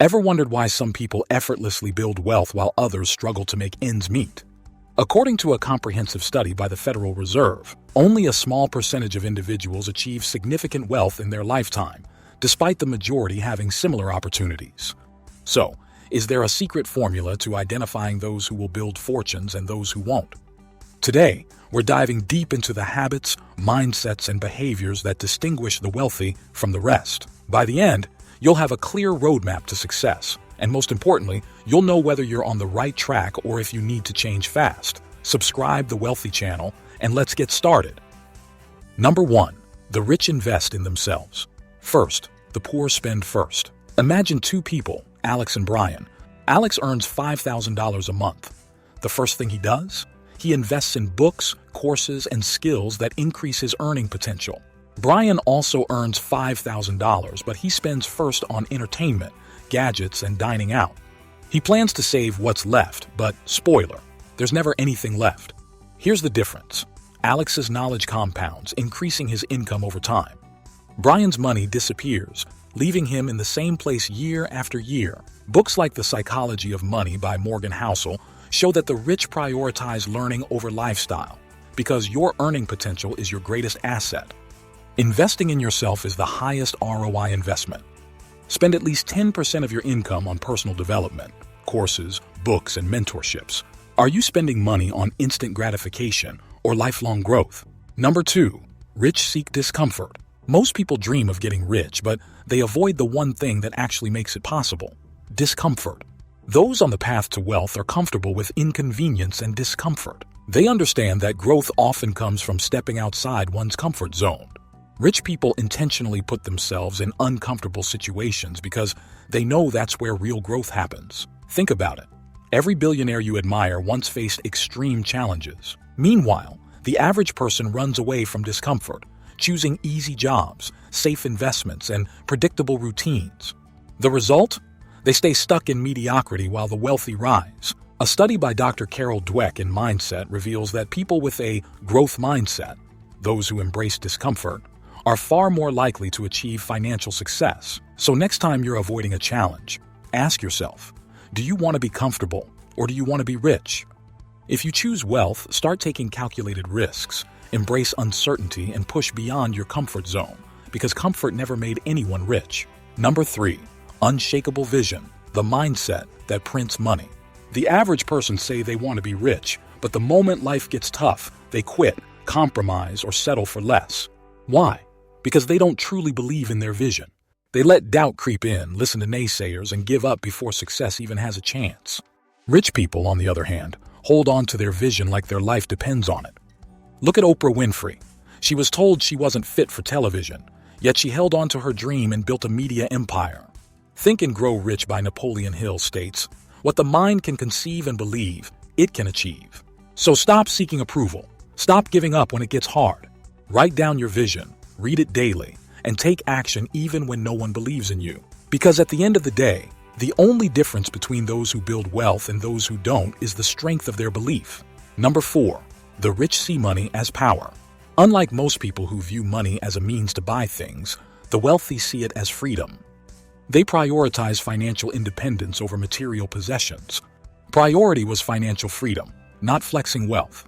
Ever wondered why some people effortlessly build wealth while others struggle to make ends meet? According to a comprehensive study by the Federal Reserve, only a small percentage of individuals achieve significant wealth in their lifetime, despite the majority having similar opportunities. So, is there a secret formula to identifying those who will build fortunes and those who won't? Today, we're diving deep into the habits, mindsets, and behaviors that distinguish the wealthy from the rest. By the end, you'll have a clear roadmap to success, and most importantly, you'll know whether you're on the right track or if you need to change fast. Subscribe the Wealthy channel, and let's get started. Number 1. The rich invest in themselves. First, the poor spend first. Imagine two people, Alex and Brian. Alex earns $5,000 a month. The first thing he does? He invests in books, courses, and skills that increase his earning potential. Brian also earns $5,000, but he spends first on entertainment, gadgets, and dining out. He plans to save what's left, but spoiler, there's never anything left. Here's the difference. Alex's knowledge compounds, increasing his income over time. Brian's money disappears, leaving him in the same place year after year. Books like The Psychology of Money by Morgan Housel show that the rich prioritize learning over lifestyle, because your earning potential is your greatest asset. Investing in yourself is the highest ROI investment. Spend at least 10% of your income on personal development, courses, books, and mentorships. Are you spending money on instant gratification or lifelong growth? Number 2. Rich seek discomfort. Most people dream of getting rich, but they avoid the one thing that actually makes it possible: discomfort. Those on the path to wealth are comfortable with inconvenience and discomfort. They understand that growth often comes from stepping outside one's comfort zone. Rich people intentionally put themselves in uncomfortable situations because they know that's where real growth happens. Think about it. Every billionaire you admire once faced extreme challenges. Meanwhile, the average person runs away from discomfort, choosing easy jobs, safe investments, and predictable routines. The result? They stay stuck in mediocrity while the wealthy rise. A study by Dr. Carol Dweck in Mindset reveals that people with a growth mindset, those who embrace discomfort, are far more likely to achieve financial success. So next time you're avoiding a challenge, ask yourself, do you want to be comfortable or do you want to be rich? If you choose wealth, start taking calculated risks, embrace uncertainty, and push beyond your comfort zone, because comfort never made anyone rich. Number 3. Unshakable vision, the mindset that prints money. The average person say they want to be rich, but the moment life gets tough, they quit, compromise, or settle for less. Why? Because they don't truly believe in their vision. They let doubt creep in, listen to naysayers, and give up before success even has a chance. Rich people, on the other hand, hold on to their vision like their life depends on it. Look at Oprah Winfrey. She was told she wasn't fit for television, yet she held on to her dream and built a media empire. Think and Grow Rich by Napoleon Hill states, "What the mind can conceive and believe, it can achieve." So stop seeking approval. Stop giving up when it gets hard. Write down your vision, read it daily, and take action even when no one believes in you. Because at the end of the day, the only difference between those who build wealth and those who don't is the strength of their belief. Number 4. The rich see money as power. Unlike most people who view money as a means to buy things, the wealthy see it as freedom. They prioritize financial independence over material possessions. Priority was financial freedom, not flexing wealth.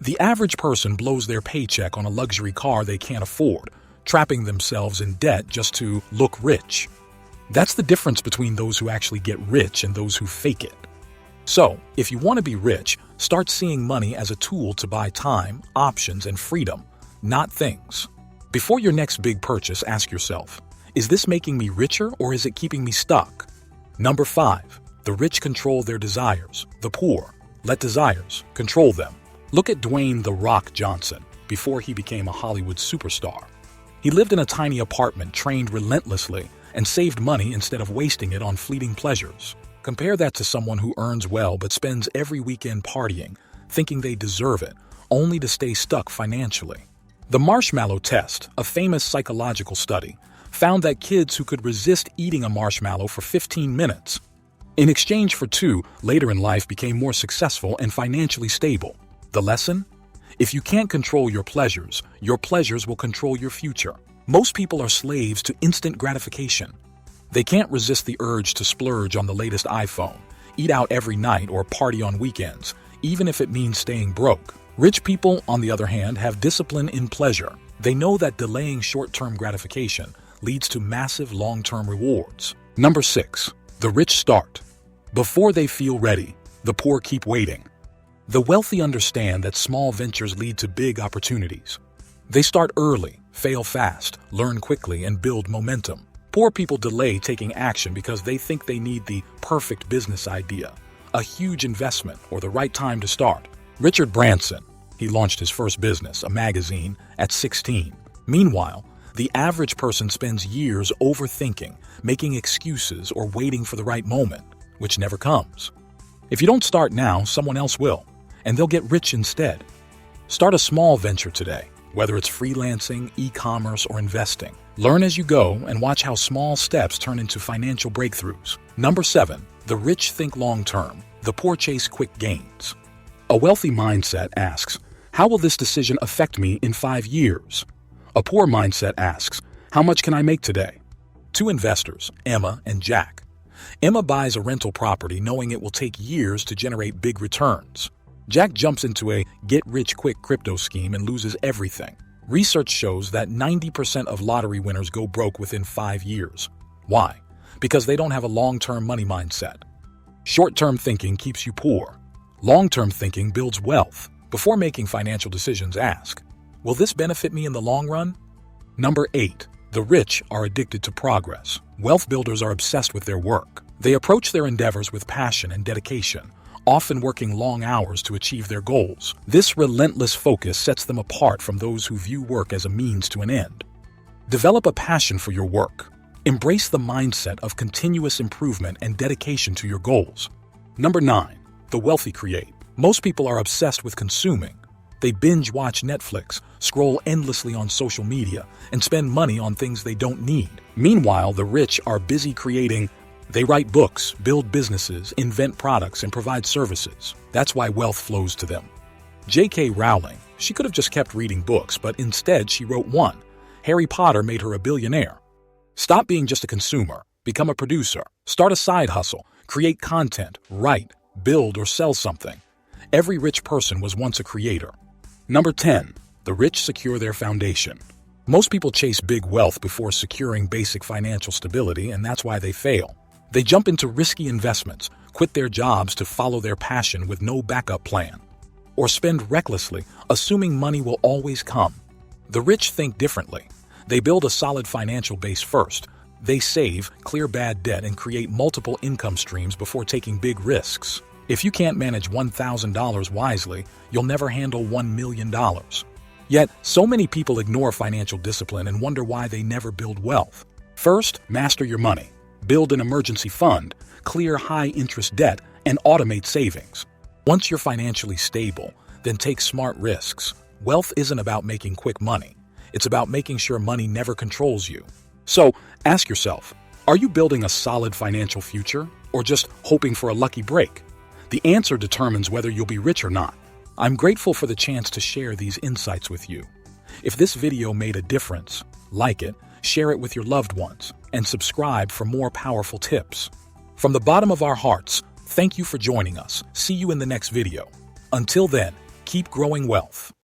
The average person blows their paycheck on a luxury car they can't afford, trapping themselves in debt just to look rich. That's the difference between those who actually get rich and those who fake it. So, if you want to be rich, start seeing money as a tool to buy time, options, and freedom, not things. Before your next big purchase, ask yourself, is this making me richer or is it keeping me stuck? Number 5. The rich control their desires. The poor let desires control them. Look at Dwayne "The Rock" Johnson before he became a Hollywood superstar. He lived in a tiny apartment, trained relentlessly, and saved money instead of wasting it on fleeting pleasures. Compare that to someone who earns well but spends every weekend partying, thinking they deserve it, only to stay stuck financially. The marshmallow test, a famous psychological study, found that kids who could resist eating a marshmallow for 15 minutes, in exchange for 2, later in life became more successful and financially stable. The lesson? If you can't control your pleasures will control your future. Most people are slaves to instant gratification. They can't resist the urge to splurge on the latest iPhone, eat out every night, or party on weekends, even if it means staying broke. Rich people, on the other hand, have discipline in pleasure. They know that delaying short-term gratification leads to massive long-term rewards. Number 6. The rich start. Before they feel ready, the poor keep waiting. The wealthy understand that small ventures lead to big opportunities. They start early, fail fast, learn quickly, and build momentum. Poor people delay taking action because they think they need the perfect business idea, a huge investment, or the right time to start. Richard Branson, he launched his first business, a magazine, at 16. Meanwhile, the average person spends years overthinking, making excuses, or waiting for the right moment, which never comes. If you don't start now, someone else will, and they'll get rich instead. Start a small venture today, whether it's freelancing, e-commerce, or investing. Learn as you go and watch how small steps turn into financial breakthroughs. Number 7. The rich think long-term. The poor chase quick gains. A wealthy mindset asks, how will this decision affect me in 5 years? A poor mindset asks, how much can I make today? Two investors, Emma and Jack. Emma buys a rental property knowing it will take years to generate big returns. Jack jumps into a get-rich-quick crypto scheme and loses everything. Research shows that 90% of lottery winners go broke within 5 years. Why? Because they don't have a long-term money mindset. Short-term thinking keeps you poor. Long-term thinking builds wealth. Before making financial decisions, ask, will this benefit me in the long run? Number 8. The rich are addicted to progress. Wealth builders are obsessed with their work. They approach their endeavors with passion and dedication, often working long hours to achieve their goals. This relentless focus sets them apart from those who view work as a means to an end. Develop a passion for your work. Embrace the mindset of continuous improvement and dedication to your goals. Number 9. The wealthy create. Most people are obsessed with consuming. They binge-watch Netflix, scroll endlessly on social media, and spend money on things they don't need. Meanwhile, the rich are busy creating. They write books, build businesses, invent products, and provide services. That's why wealth flows to them. J.K. Rowling, she could have just kept reading books, but instead she wrote one. Harry Potter made her a billionaire. Stop being just a consumer. Become a producer. Start a side hustle. Create content. Write, build, or sell something. Every rich person was once a creator. Number 10. The rich secure their foundation. Most people chase big wealth before securing basic financial stability, and that's why they fail. They jump into risky investments, quit their jobs to follow their passion with no backup plan, or spend recklessly, assuming money will always come. The rich think differently. They build a solid financial base first. They save, clear bad debt, and create multiple income streams before taking big risks. If you can't manage $1,000 wisely, you'll never handle $1 million. Yet, so many people ignore financial discipline and wonder why they never build wealth. First, master your money. Build an emergency fund, clear high-interest debt, and automate savings. Once you're financially stable, then take smart risks. Wealth isn't about making quick money. It's about making sure money never controls you. So, ask yourself, are you building a solid financial future, or just hoping for a lucky break? The answer determines whether you'll be rich or not. I'm grateful for the chance to share these insights with you. If this video made a difference, like it, share it with your loved ones, and subscribe for more powerful tips. From the bottom of our hearts, thank you for joining us. See you in the next video. Until then, keep growing wealth.